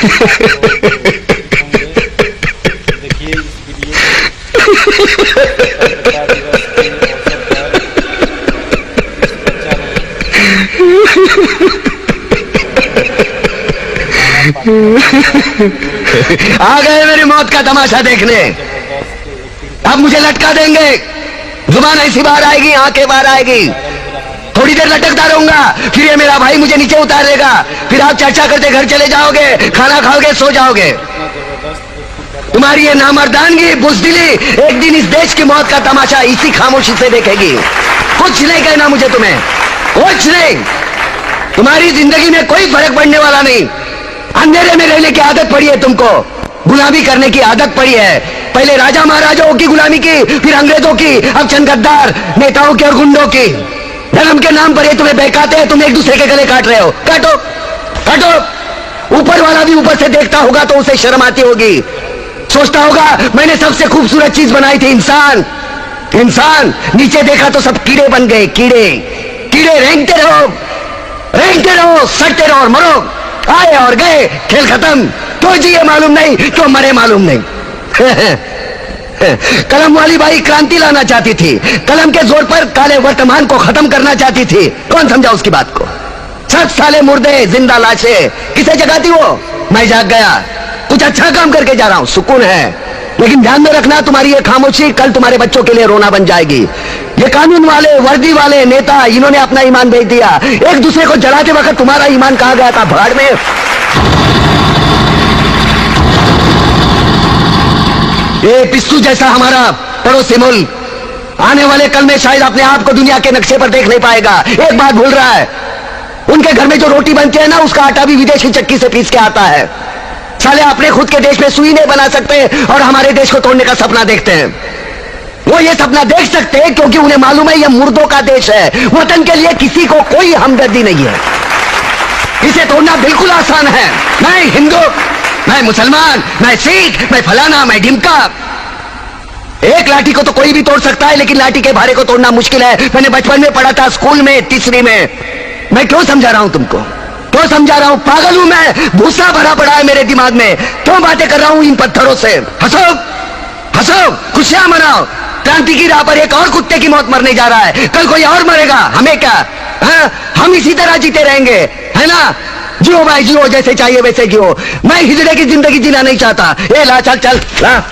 देखिए इस वीडियो स्वतंत्रता दिवस के अवसर पर इस बच्चा ने आ गए मेरी मौत का तमाशा देखने। अब मुझे लटका देंगे, जुबान ऐसी बाहर आएगी, आंखें बाहर आएगी, थोड़ी देर लटकता रहूंगा, फिर ये मेरा भाई मुझे नीचे उतार देगा, फिर आप चर्चा करते घर चले जाओगे, खाना खाओगे, सो जाओगे। तुम्हारी ये नामर्दानगी, बुज़दिली एक दिन इस देश की मौत का तमाशा इसी खामोशी से देखेगी। कुछ नहीं कहना मुझे, तुम्हें कुछ नहीं। तुम्हारी जिंदगी में कोई फर्क पड़ने वाला नहीं। अंधेरे में रहने की आदत पड़ी है तुमको, गुलामी करने की आदत पड़ी है। पहले राजा महाराजाओं की गुलामी की, फिर अंग्रेजों की, अब चंद गद्दार नेताओं की और गुंडों की। धर्म के नाम पर ये तुम्हें बहकाते हैं, तुम एक दूसरे के गले काट रहे हो। काटो काटो। ऊपर वाला भी ऊपर से देखता होगा तो उसे शर्म आती होगी, सोचता होगा मैंने सबसे खूबसूरत चीज बनाई थी, इंसान। इंसान नीचे देखा तो सब कीड़े बन गए, कीड़े कीड़े। रेंगते रहो, सड़ते रहो और मरो। आए और गए, खेल खत्म। तो जिए मालूम नहीं, तो मरे मालूम नहीं। कलम वाली बाई क्रांति लाना चाहती थी, कलम के जोर पर काले वर्तमान को खत्म करना चाहती थी। कौन समझा उसकी बात को? 7 साले मुर्दे, जिंदा लाशें, किसे जगाती वो? मैं जाग गया, कुछ अच्छा काम करके जा रहा हूं, सुकून है। लेकिन ध्यान में रखना, तुम्हारी ये खामोशी कल तुम्हारे बच्चों के लिए रोना बन जाएगी। ये कानून वाले, वर्दी वाले नेता, इन्होंने अपना ईमान बेच दिया। एक दूसरे को जलाते वक्त तुम्हारा ईमान कहां गया था? भाड़ में। ये पिस्सू जैसा हमारा पड़ोसी मुल्क आने वाले कल में शायद अपने आप को दुनिया के नक्शे पर देख नहीं पाएगा। एक बात भूल रहा है, उनके घर में जो रोटी बनती है ना, उसका आटा भी विदेशी चक्की से पीस के आता है। साले अपने खुद के देश में सुई नहीं बना सकते और हमारे देश को तोड़ने का सपना देखते हैं। वो ये सपना देख सकते हैं क्योंकि उन्हें मालूम है ये मुर्दों का देश है। वतन के लिए किसी को कोई हमदर्दी नहीं है। इसे तोड़ना बिल्कुल आसान है। मैं हिंदू, मैं मुसलमान, मैं सिख, मैं फलाना, मैं ढिमका। एक लाठी को तो कोई भी तोड़ सकता है, लेकिन लाठी के भारे को तोड़ना मुश्किल है। मैंने बचपन में पढ़ा था, स्कूल में, तीसरी में। मैं क्यों समझा रहा हूं तुमको? क्यों समझा रहा हूं? पागल हूं मैं, भूसा भरा पड़ा है मेरे दिमाग में। क्यों बातें कर रहा हूं इन पत्थरों से? हंसो हंसो, खुशियां मनाओ। क्रांति की राह पर एक और कुत्ते की मौत मरने जा रहा है, कल कोई और मरेगा, हमें क्या? हाँ, हम इसी तरह जीते रहेंगे, है ना? जियो भाई जियो, जैसे चाहिए वैसे जियो। मैं हिजड़े की जिंदगी जीना नहीं चाहता। ए ला, चल चल ला।